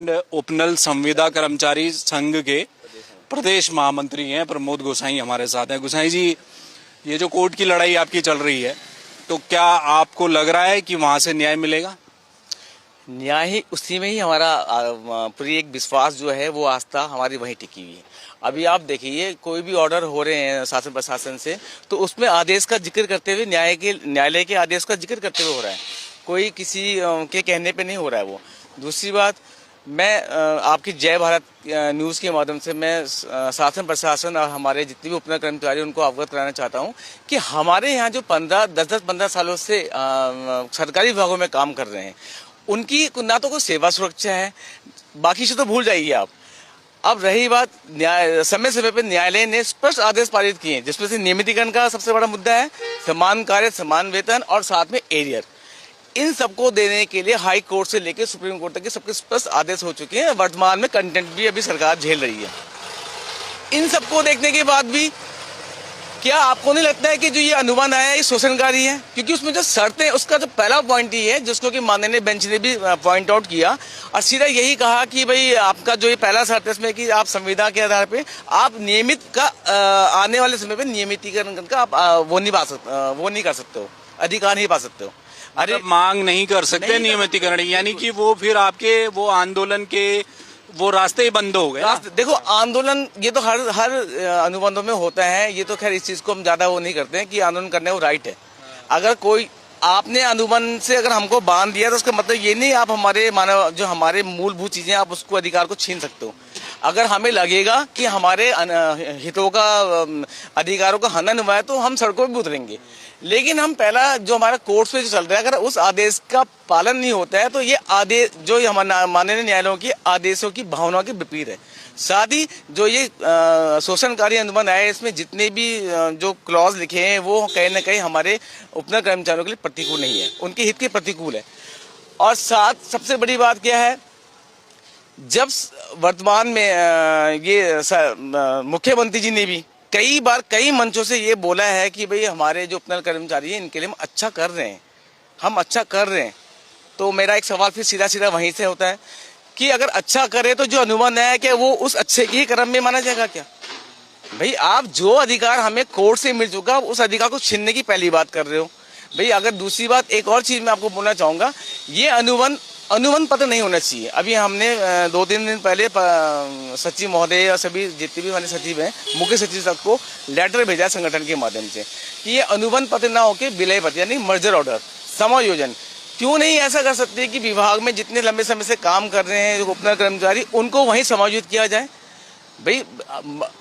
उपनल संविदा कर्मचारी संघ के प्रदेश महामंत्री हैं प्रमोद गोसाई हमारे साथ हैं। गोसाई जी, ये जो कोर्ट की लड़ाई आपकी चल रही है, तो क्या आपको लग रहा है कि वहां से न्याय मिलेगा? न्याय ही उसी में ही हमारा पूरी एक विश्वास जो है वो आस्था हमारी वहीं टिकी हुई है। अभी आप देखिए, कोई भी ऑर्डर हो रहे हैं शासन प्रशासन से, तो उसमें आदेश का जिक्र करते हुए न्यायालय के आदेश का जिक्र करते हुए हो रहा है, कोई किसी के कहने पे नहीं हो रहा है वो। दूसरी बात, मैं आपकी जय भारत न्यूज़ के माध्यम से मैं शासन प्रशासन और हमारे जितने भी उपनल कर्मचारी उनको अवगत कराना चाहता हूं कि हमारे यहाँ जो 10-15 सालों से सरकारी विभागों में काम कर रहे हैं, उनकी ना तो कोई सेवा सुरक्षा है, बाकी से तो भूल जाइए आप। अब रही बात समय समय पर न्यायालय ने स्पष्ट आदेश पारित किए हैं, जिसमें से नियमितीकरण का सबसे बड़ा मुद्दा है, समान कार्य समान वेतन और साथ में एरियर। इन सबको देने के लिए हाई कोर्ट से लेकर सुप्रीम कोर्ट तक के सबके स्पष्ट आदेश हो चुके हैं। वर्तमान में कंटेंट भी अभी सरकार झेल रही है। इन सबको देखने के बाद भी क्या आपको नहीं लगता है कि जो ये अनुमान आया है ये शोषणकारी है? क्योंकि उसमें जो शर्तें, उसका जो पहला पॉइंट ही है जिसको कि माननीय बेंच ने भी पॉइंट आउट किया और सीधा यही कहा कि भाई आपका जो ये पहला शर्त है इसमें कि आप संविदा के आधार पे आप नियमित का आने वाले समय पे नियमितीकरण का आप वो नहीं कर सकते हो, अधिकार नहीं पा सकते हो। अरे मांग नहीं कर सकते नियमितीकरण, यानी कि वो फिर आपके वो आंदोलन के वो रास्ते ही बंद हो गए। देखो, आंदोलन ये तो हर अनुबंधों में होता है। ये तो खैर इस चीज को हम ज्यादा वो नहीं करते हैं कि आंदोलन करने वो राइट है। अगर कोई आपने अनुबंध से अगर हमको बांध दिया तो उसका मतलब ये नहीं आप हमारे मानव जो हमारे मूलभूत चीजें आप उसको अधिकार को छीन सकते हो। अगर हमें लगेगा कि हमारे हितों का अधिकारों का हनन हुआ है तो हम सड़कों पर उतरेंगे। लेकिन हम पहला जो हमारा कोर्ट में जो चल रहा है, अगर उस आदेश का पालन नहीं होता है तो ये आदेश जो माननीय न्यायालयों के आदेशों की भावना के विपरीत है। साथ ही जो ये शोषणकारी अनुबंध आए, इसमें जितने भी जो क्लॉज लिखे हैं वो कहीं ना कहीं हमारे उपनल कर्मचारियों के लिए प्रतिकूल नहीं है, उनके हित के प्रतिकूल है। और साथ सबसे बड़ी बात क्या है, जब वर्तमान में ये मुख्यमंत्री जी ने भी कई बार कई मंचों से ये बोला है कि भाई हमारे जो उपनल कर्मचारी हैं इनके लिए हम अच्छा कर रहे हैं, हम अच्छा कर रहे हैं। तो मेरा एक सवाल फिर सीधा वहीं से होता है कि अगर अच्छा करे तो जो अनुबंध है क्या वो उस अच्छे के ही क्रम में माना जाएगा क्या? भाई आप जो अधिकार हमें कोर्ट से मिल चुका उस अधिकार को छीनने की पहली बात कर रहे हो। भाई अगर दूसरी बात, एक और चीज मैं आपको बोलना चाहूंगा, ये अनुबंध पत्र नहीं होना चाहिए। अभी हमने 2-3 दिन पहले सचिव महोदय और सभी जितने भी हमारे सचिव हैं, मुख्य सचिव तक को लेटर भेजा संगठन के माध्यम से कि ये अनुबंध पत्र ना होकर विलय पत्र यानी मर्जर ऑर्डर समायोजन क्यों नहीं ऐसा कर सकते कि विभाग में जितने लंबे समय से काम कर रहे हैं उपनल कर्मचारी उनको वहीं समायोजित किया जाए। भाई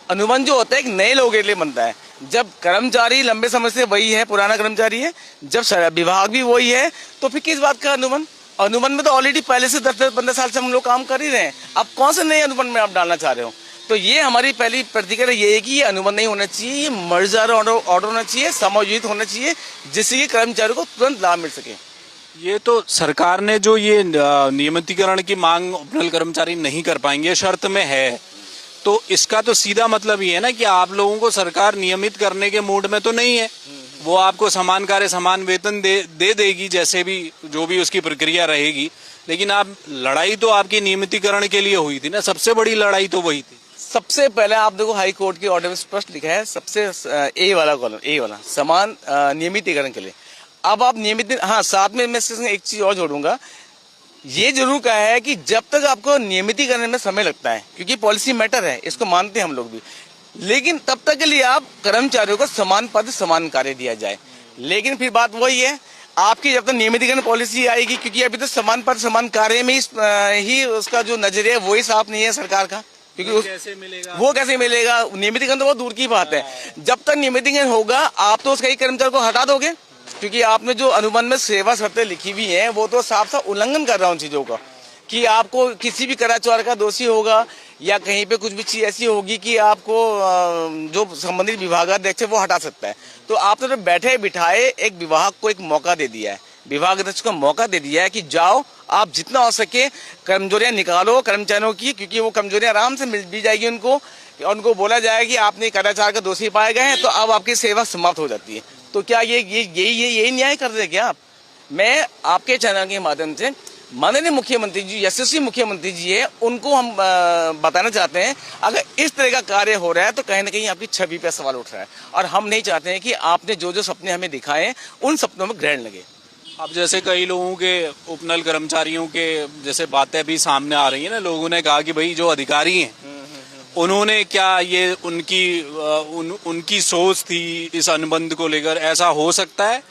अनुबंध जो होता है एक नए लोगों के लिए बनता है। जब कर्मचारी लंबे समय से वही है, पुराना कर्मचारी है, जब विभाग भी वही है, तो फिर किस बात का अनुबंध में तो ऑलरेडी पहले से 10-15 साल से हम लोग काम कर ही रहे हैं। अब कौन से नए अनुबंध में आप डालना चाह रहे हो? तो ये हमारी पहली प्रतिक्रिया ये है कि ये अनुबंध नहीं होना चाहिए, ये मर्जर ऑर्डर होना चाहिए, समायोजित होना चाहिए, जिससे कि कर्मचारियों को तुरंत लाभ मिल सके। ये तो सरकार ने जो ये नियमितीकरण की मांग उपनल कर्मचारी नहीं कर पाएंगे शर्त में है, तो इसका तो सीधा मतलब ये है ना कि आप लोगों को सरकार नियमित करने के मूड में तो नहीं है। वो आपको समान कार्य समान वेतन दे देगी, जैसे भी जो भी उसकी प्रक्रिया रहेगी। लेकिन आप लड़ाई तो आपकी नियमितीकरण के लिए हुई थी ना, सबसे बड़ी लड़ाई तो वही थी। सबसे पहले आप देखो, हाई कोर्ट के ऑर्डर में स्पष्ट लिखा है, सबसे ए वाला समान नियमितीकरण के लिए। अब आप नियमित, हाँ, साथ में मैं एक चीज और जोड़ूंगा, ये जरूर कहा है कि जब तक आपको नियमितीकरण में समय लगता है, क्योंकि पॉलिसी मैटर है, इसको मानते हैं हम लोग भी, लेकिन तब तक के लिए आप कर्मचारियों को समान पद समान कार्य दिया जाए। लेकिन फिर बात वही है, आपकी जब तक नियमितीकरण पॉलिसी आएगी, क्योंकि अभी तो समान पद समान कार्य में ही उसका जो नजरिया है वही साफ नहीं है सरकार का, क्योंकि वो कैसे मिलेगा? नियमितीकरण तो बहुत दूर की बात है। जब तक नियमितीकरण होगा आप तो उसका ही कर्मचारी को हटा दोगे, क्योंकि आपने जो अनुबंध में सेवा शर्तें लिखी हुई हैं वो तो साफ साफ उल्लंघन कर रहा है उन चीजों का, कि आपको किसी भी कराचार का दोषी होगा या कहीं पे कुछ भी चीज ऐसी होगी कि आपको जो संबंधित विभागाध्यक्ष है वो हटा सकता है। तो आपने तो बैठे बिठाए एक विभाग को एक मौका दे दिया है, विभाग अध्यक्ष को मौका दे दिया है कि जाओ आप जितना हो सके कमजोरियां निकालो कर्मचारियों की, क्योंकि वो कमजोरियां आराम से मिल भी जाएगी उनको बोला जाएगा कि आपने कदाचार का दोषी पाए गए हैं तो अब आपकी सेवा समाप्त हो जाती है। तो क्या यही न्याय कर रहे हैं क्या आप? मैं आपके चैनल के माध्यम से माननीय मुख्यमंत्री जी, यशस्वी मुख्यमंत्री जी है, उनको हम बताना चाहते हैं, अगर इस तरह का कार्य हो रहा है तो कहीं ना कहीं आपकी छवि पे सवाल उठ रहा है, और हम नहीं चाहते हैं कि आपने जो जो सपने हमें दिखाए उन सपनों में ग्रहण लगे। अब जैसे कई लोगों के उपनल कर्मचारियों के जैसे बातें भी सामने आ रही है ना, लोगों ने कहा कि भाई जो अधिकारी हैं उन्होंने क्या ये उनकी सोच थी इस अनुबंध को लेकर, ऐसा हो सकता है?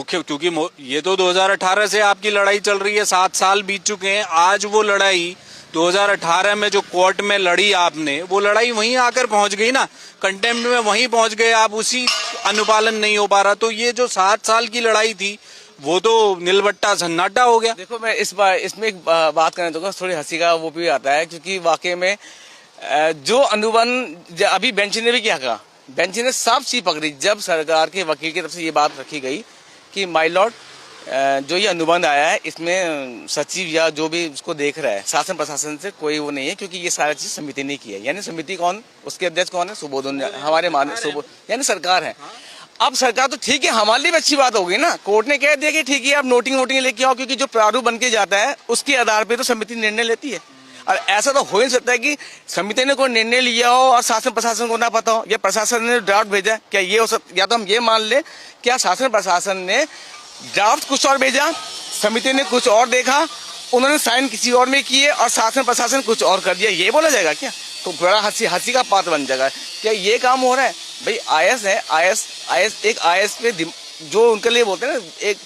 क्योंकि ये तो 2018 से आपकी लड़ाई चल रही है, 7 साल बीत चुके हैं। आज वो लड़ाई 2018 में जो कोर्ट में लड़ी आपने, वो लड़ाई वहीं आकर पहुंच गई ना, कंटेम्प्ट में वहीं पहुंच गए आप, उसी अनुपालन नहीं हो पा रहा। तो ये जो 7 साल की लड़ाई थी वो तो नीलबट्टा सन्नाटा हो गया। देखो, मैं इसमें एक बात करना चाहूँगा, थोड़ी हंसी का वो भी आता है, क्योंकि वाकई में जो अनुबंध अभी बेंच ने भी क्या कहा, बेंच ने साफ चीज पकड़ी जब सरकार के वकील की तरफ से ये बात रखी गई कि माय लॉर्ड, जो ये अनुबंध आया है इसमें सचिव या जो भी उसको देख रहा है शासन प्रशासन से कोई वो नहीं है, क्योंकि ये सारा चीज समिति ने की है। यानी समिति कौन, उसके अध्यक्ष कौन है, सुबोधन, हमारे यानी सरकार है। अब सरकार तो ठीक है, हमारे लिए भी अच्छी बात होगी ना, कोर्ट ने कह दिया कि ठीक है आप नोटिंग लेके आओ, क्योंकि जो प्रारूप बन के जाता है उसके आधार पर तो समिति निर्णय लेती है। और ऐसा तो हो ही नहीं सकता है कि समिति ने कोई निर्णय लिया हो और शासन प्रशासन को ना पता हो, या प्रशासन ने ड्राफ्ट भेजा, क्या ये हो सकता? या तो हम ये मान ले क्या शासन प्रशासन ने ड्राफ्ट कुछ और भेजा, समिति ने कुछ और देखा, उन्होंने साइन किसी और में किए और शासन प्रशासन कुछ और कर दिया, ये बोला जाएगा क्या? तो बड़ा हंसी का पात्र बन जाएगा। क्या ये काम हो रहा है? भाई आईएएस है, आईएएस एक आईएएस पे जो उनके लिए बोलते हैं ना, एक